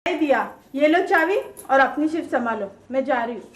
दिया। ये लो चाबी और अपनी शिफ्ट संभालो, मैं जा रही हूँ।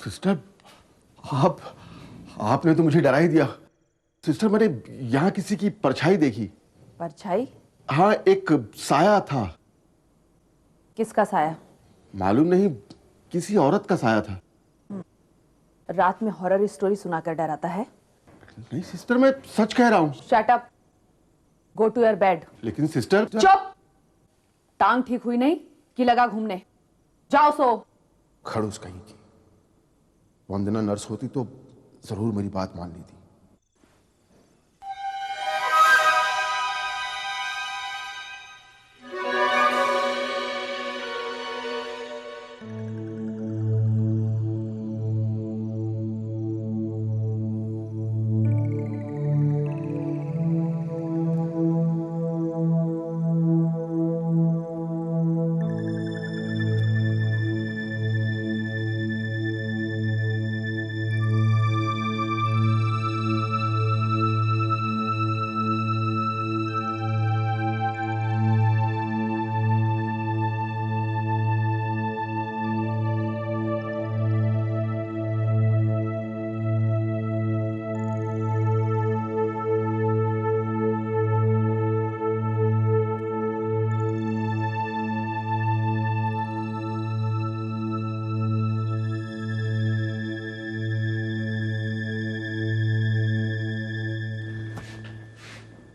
सिस्टर, आपने तो मुझे डरा ही दिया। सिस्टर, मैंने यहाँ किसी की परछाई देखी। परछाई? हाँ, एक साया था। किसका साया? मालूम नहीं, किसी औरत का साया था। रात में हॉरर स्टोरी सुनाकर डराता है? नहीं सिस्टर, मैं सच कह रहा हूँ। Shut up, go to your bed. लेकिन सिस्टर। चुप! टांग ठीक हुई नहीं कि लगा घूमने? जाओ सो। खड़ूस कहीं की। वंदना नर्स होती तो जरूर मेरी बात मान ली थी।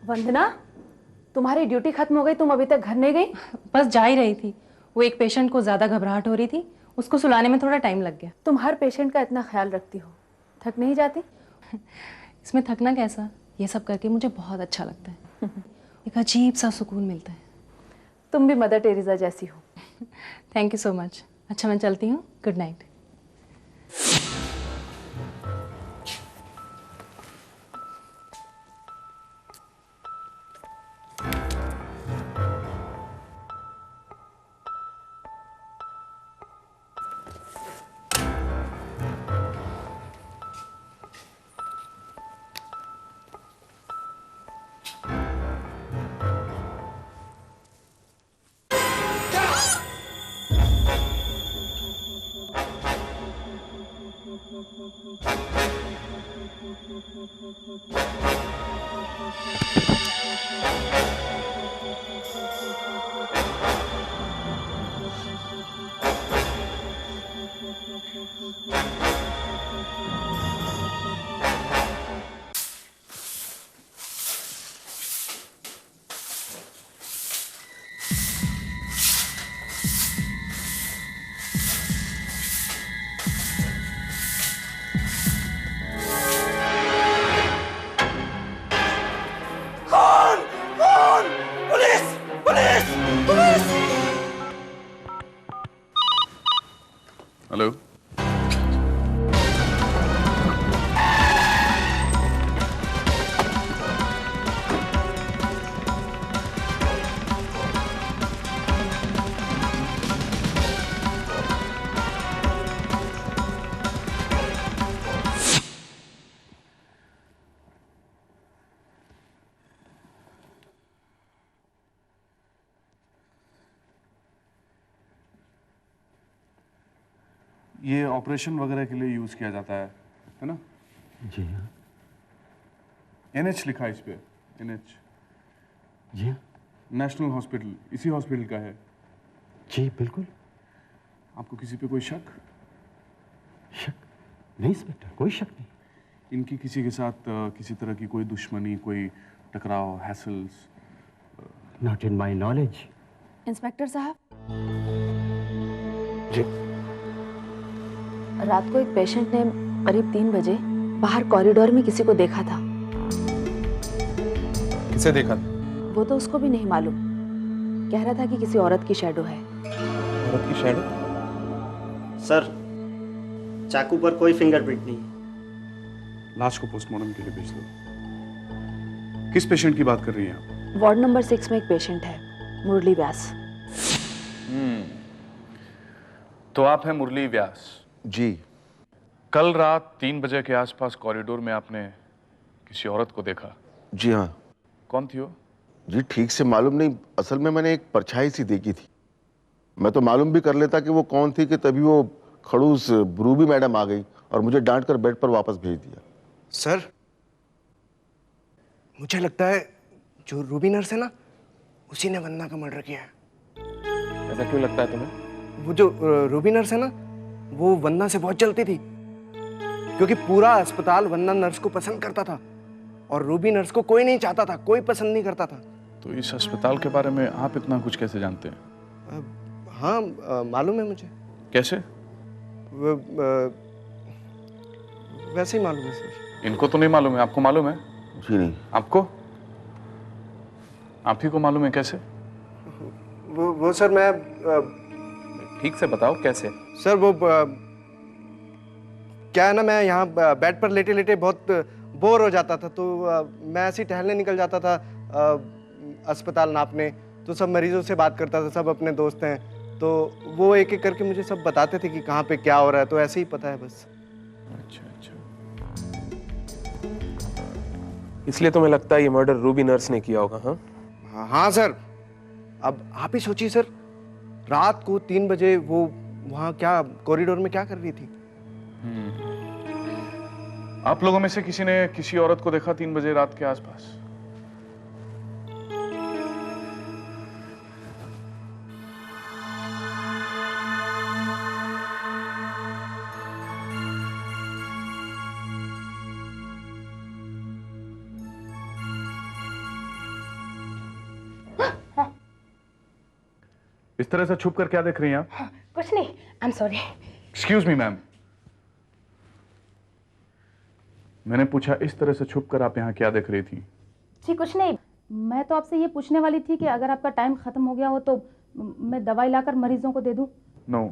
वंदना, तुम्हारी ड्यूटी खत्म हो गई, तुम अभी तक घर नहीं गई? बस जा ही रही थी। वो एक पेशेंट को ज़्यादा घबराहट हो रही थी, उसको सुलाने में थोड़ा टाइम लग गया। तुम हर पेशेंट का इतना ख्याल रखती हो, थक नहीं जाती? इसमें थकना कैसा, ये सब करके मुझे बहुत अच्छा लगता है। एक अजीब सा सुकून मिलता है। तुम भी मदर टेरेसा जैसी हो। Thank you so much. अच्छा मैं चलती हूँ, गुड नाइट। हेलो। ये ऑपरेशन वगैरह के लिए यूज किया जाता है ना? जी हाँ। NH लिखा है इस पे, NH। जी हाँ। नेशनल हॉस्पिटल इसी हॉस्पिटल का है। जी बिल्कुल। आपको किसी पे कोई शक? शक नहीं इंस्पेक्टर, कोई शक नहीं। इनकी किसी के साथ किसी तरह की कोई दुश्मनी, कोई टकराव, hassles? Not in my knowledge. Inspector साहब, जी। रात को एक पेशेंट ने करीब 3 बजे बाहर कॉरिडोर में किसी को देखा था। किसे देखा? वो तो उसको भी नहीं मालूम, कह रहा था कि किसी औरत की शैडो है। औरत की शैडो? सर, चाकू पर कोई फिंगरप्रिंट नहीं। लाश को पोस्टमार्टम के लिए भेज दो। किस पेशेंट की बात कर रही हैं आप? वार्ड नंबर 6 में एक पेशेंट है, मुरली व्यास। तो आप हैं मुरली व्यास? जी। कल रात 3 बजे के आसपास कॉरिडोर में आपने किसी औरत को देखा? जी हाँ। कौन थी वो? जी ठीक से मालूम नहीं, असल में मैंने एक परछाई सी देखी थी। मैं तो मालूम भी कर लेता कि वो कौन थी कि तभी वो खड़ूस रूबी मैडम आ गई और मुझे डांट कर बेड पर वापस भेज दिया। सर, मुझे लगता है जो रूबी नर्स है ना, उसी ने वंदना का मर्डर किया है। ऐसा क्यों लगता है तुम्हें? वो जो रूबी नर्स है ना, वो वंदना से बहुत जलती थी, क्योंकि पूरा अस्पताल वंदना नर्स को पसंद करता था और रूबी नर्स को कोई नहीं चाहता था, कोई पसंद नहीं करता था। तो इस अस्पताल के बारे में आप इतना कुछ कैसे जानते हैं? हाँ, मालूम है मुझे। कैसे? वैसे ही मालूम है सर। इनको तो नहीं मालूम है, आपको मालूम है? जी नहीं। आपको? आप ही को मालूम है? कैसे? वो सर, मैं ठीक से बताओ कैसे? सर वो क्या है ना, मैं यहाँ बेड पर लेटे लेटे बहुत बोर हो जाता था, तो मैं ऐसे ही टहलने निकल जाता था अस्पताल नापने। तो सब मरीजों से बात करता था, सब अपने दोस्त हैं, तो वो एक एक करके मुझे सब बताते थे कि कहाँ पे क्या हो रहा है, तो ऐसे ही पता है बस। अच्छा अच्छा। इसलिए तुम्हें लगता है ये मर्डर रूबी नर्स ने किया होगा? हाँ हाँ सर, अब आप ही सोचिए सर, रात को 3 बजे वो वहाँ क्या कॉरिडोर में क्या कर रही थी? आप लोगों में से किसी ने किसी औरत को देखा 3 बजे रात के आसपास? इस तरह से छुप कर क्या देख रही हैं आप? कुछ नहीं, I am sorry. Excuse me ma'am, मैंने पूछा इस तरह से छुप कर आप यहाँ क्या देख रही थी? जी कुछ नहीं, मैं तो आपसे ये पूछने वाली थी कि अगर आपका टाइम खत्म हो गया हो तो मैं दवाई लाकर मरीजों को दे दूं। नो,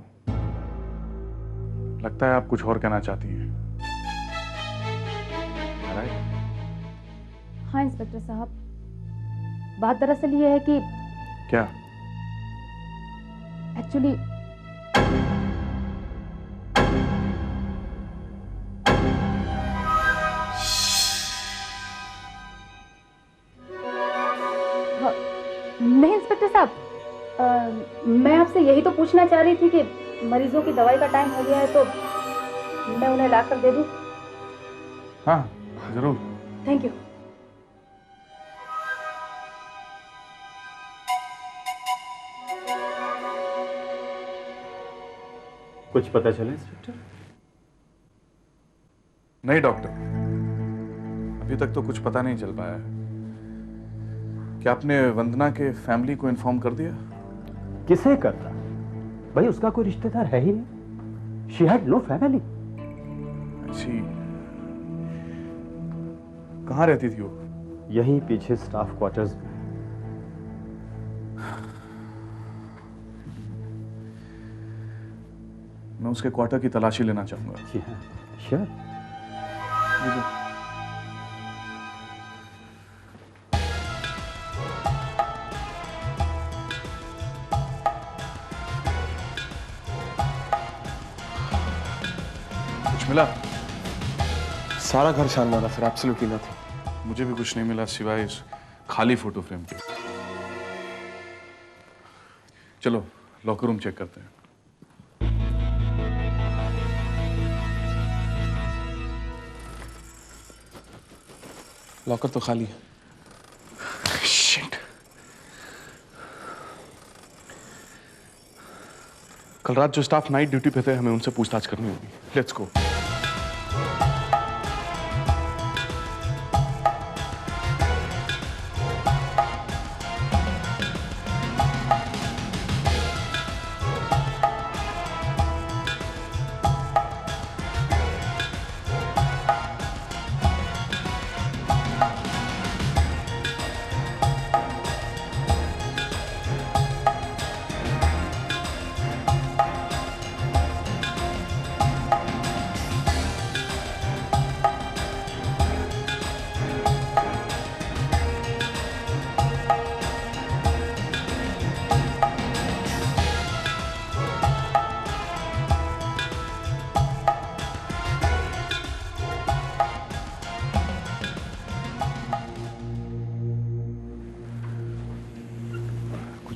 लगता है आप कुछ और कहना चाहती हैं। हाँ इंस्पेक्टर साहब, बात दरअसल ये है कि क्या? एक्चुअली नहीं इंस्पेक्टर साहब, मैं आपसे यही तो पूछना चाह रही थी कि मरीजों की दवाई का टाइम हो गया है तो मैं उन्हें लाकर दे दूं। हाँ जरूर। Thank you. कुछ पता चला इंस्पेक्टर? नहीं डॉक्टर, अभी तक तो कुछ पता नहीं चल पाया है। क्या आपने वंदना के फैमिली को इन्फॉर्म कर दिया? किसे करता भाई, उसका कोई रिश्तेदार है ही नहीं। She had no family. अच्छी, कहाँ रहती थी वो? यहीं पीछे स्टाफ क्वार्टर्स में। मैं उसके क्वार्टर की तलाशी लेना चाहूंगा। जी हाँ, श्योर। कुछ मिला? सारा घर शानदार है सर, एब्सोल्युटली नथिंग। मुझे भी कुछ नहीं मिला सिवाय इस खाली फोटो फ्रेम के। चलो लॉकर रूम चेक करते हैं। लॉकर तो खाली है। Shit. कल रात जो स्टाफ नाइट ड्यूटी पे थे, हमें उनसे पूछताछ करनी होगी। Let's go.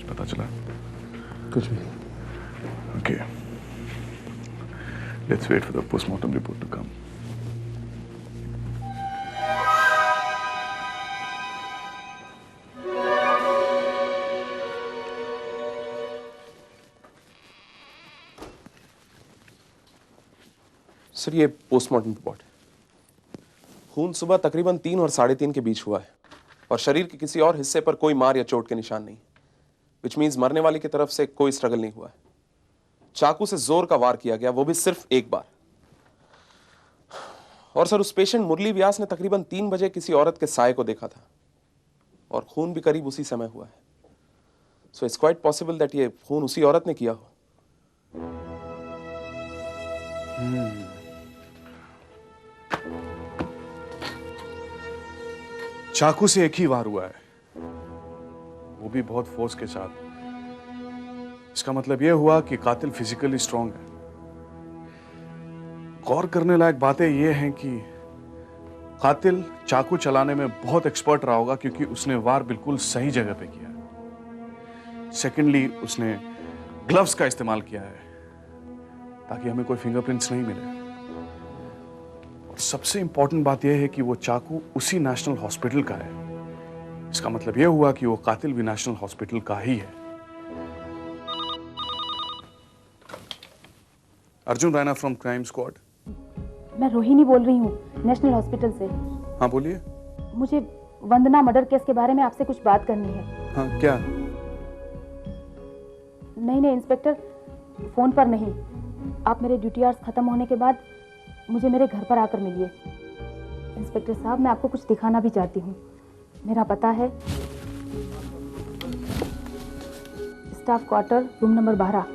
पता चला? कुछ भी नहीं। Okay. Let's wait for the postmortem report to come. Sir ये पोस्टमार्टम रिपोर्ट है। खून सुबह तकरीबन 3 और 3:30 के बीच हुआ है और शरीर के किसी और हिस्से पर कोई मार या चोट के निशान नहीं, विच मीन्स मरने वाले की तरफ से कोई स्ट्रगल नहीं हुआ है। चाकू से जोर का वार किया गया, वो भी सिर्फ एक बार। और सर उस पेशेंट मुरली व्यास ने तकरीबन 3 बजे किसी औरत के साय को देखा था और खून भी करीब उसी समय हुआ है। So it's quite possible that ये खून उसी औरत ने किया हो। चाकू से एक ही वार हुआ है, वो भी बहुत फोर्स के साथ। इसका मतलब यह हुआ कि कातिल फिजिकली स्ट्रांग है। गौर करने लायक बातें यह हैं कि कातिल चाकू चलाने में बहुत एक्सपर्ट रहा होगा क्योंकि उसने वार बिल्कुल सही जगह पे किया। सेकेंडली, उसने ग्लव्स का इस्तेमाल किया है ताकि हमें कोई फिंगरप्रिंट्स नहीं मिले। और सबसे इंपॉर्टेंट बात यह है कि वो चाकू उसी नेशनल हॉस्पिटल का है। इसका मतलब यह हुआ कि वो कातिल भी नेशनल हॉस्पिटल का ही है। Arjun Raina from crime squad. मैं रोहिणी बोल रही हूँ नेशनल हॉस्पिटल से। हाँ बोलिए। मुझे वंदना मर्डर केस के बारे में आपसे कुछ बात करनी है। हाँ क्या? नहीं नहीं इंस्पेक्टर, फ़ोन पर नहीं। आप मेरे ड्यूटी आवर्स ख़त्म होने के बाद मुझे मेरे घर पर आकर मिलिए। इंस्पेक्टर साहब, मैं आपको कुछ दिखाना भी चाहती हूँ। मेरा पता है स्टाफ क्वार्टर, रूम नंबर 12।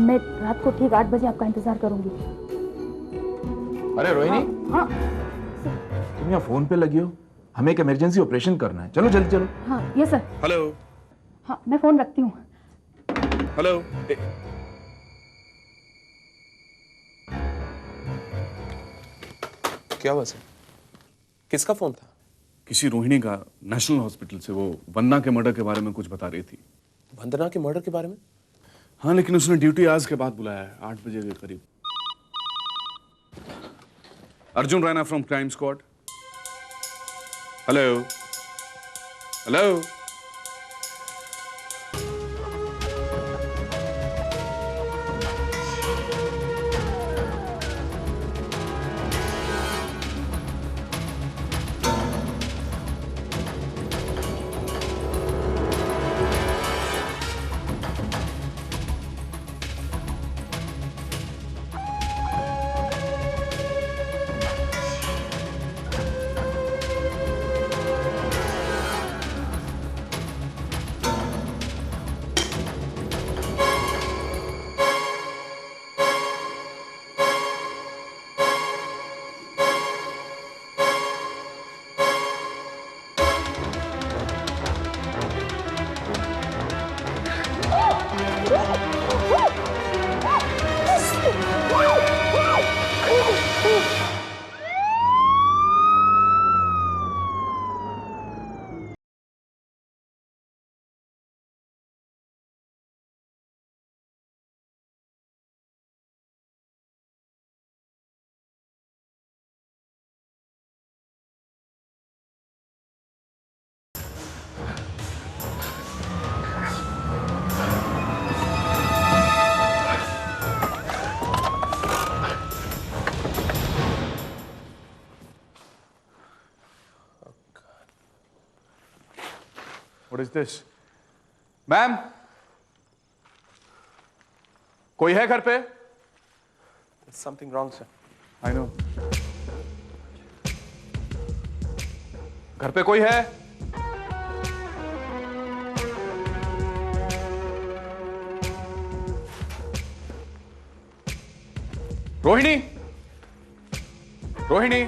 मैं रात को ठीक 8 बजे आपका इंतज़ार करूँगी। अरे रोहिणी, हाँ तुम यहाँ फोन पे लगी हो? हमें एक इमरजेंसी ऑपरेशन करना है। चलो जल्दी चलो। हाँ यस सर। हेलो हाँ मैं फ़ोन रखती हूँ। हेलो। क्या हुआ सर? किसका फोन था? किसी रोहिणी का, नेशनल हॉस्पिटल से। वो वंदना के मर्डर के बारे में कुछ बता रही थी। वंदना के मर्डर के बारे में? हाँ, लेकिन उसने ड्यूटी आवर्स के बाद बुलाया है, 8 बजे के करीब। Arjun Raina from crime squad. Hello hello. What is this? Ma'am, कोई है घर पे? Something wrong, sir. I know. घर पे कोई है? रोहिणी, रोहिणी।